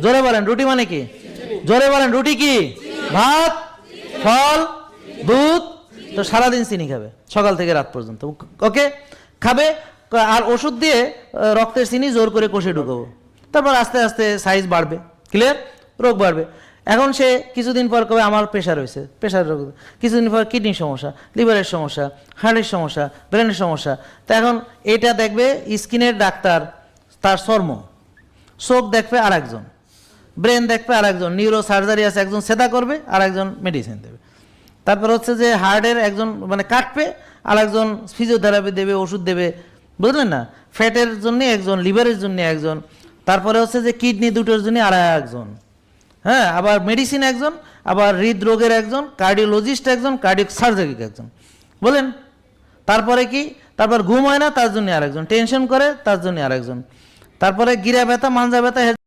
জোরে বলেন রুটি মানে কি? জোরে বলেন রুটি কি? ভাত, ফল, দুধ। তো সারাদিন চিনি খাবে সকাল থেকে রাত পর্যন্ত, ওকে খাবে। আর ওষুধ দিয়ে রক্তের চিনি জোর করে কষে ঢুকাবো, তারপর আস্তে আস্তে সাইজ বাড়বে, ক্লিয়ার, রোগ বাড়বে। এখন সে কিছুদিন পর কবে আমার প্রেশার হয়েছে, প্রেশার রোগ, কিছুদিন পর কিডনির সমস্যা, লিভারের সমস্যা, হার্টের সমস্যা, ব্রেনের সমস্যা। তা এখন এটা দেখবে স্কিনের ডাক্তার, তার চর্ম, চোখ দেখবে আর একজন, ব্রেন দেখবে আর একজন, নিউরো সার্জারি আছে একজন, সেটা করবে আর একজন মেডিসিন দেবে। তারপর হচ্ছে যে হার্টের একজন মানে কাটবে, আর একজন ফিজিওথেরাপি দেবে, ওষুধ দেবে, বুঝলেন না? ফ্যাটের জন্য একজন, লিভারের জন্য একজন, তারপরে হচ্ছে যে কিডনি দুটোর জন্য আর একজন, হ্যাঁ, আবার মেডিসিন একজন, আবার হৃদরোগের একজন, কার্ডিওলজিস্ট একজন, কার্ডিও সার্জারি একজন, বলেন। তারপরে কি? তারপর ঘুম হয় না তার জন্য আরেকজন, টেনশন করে তার জন্য আরেকজন, তারপরে গিরা ব্যথা, মাঞ্জা ব্যথা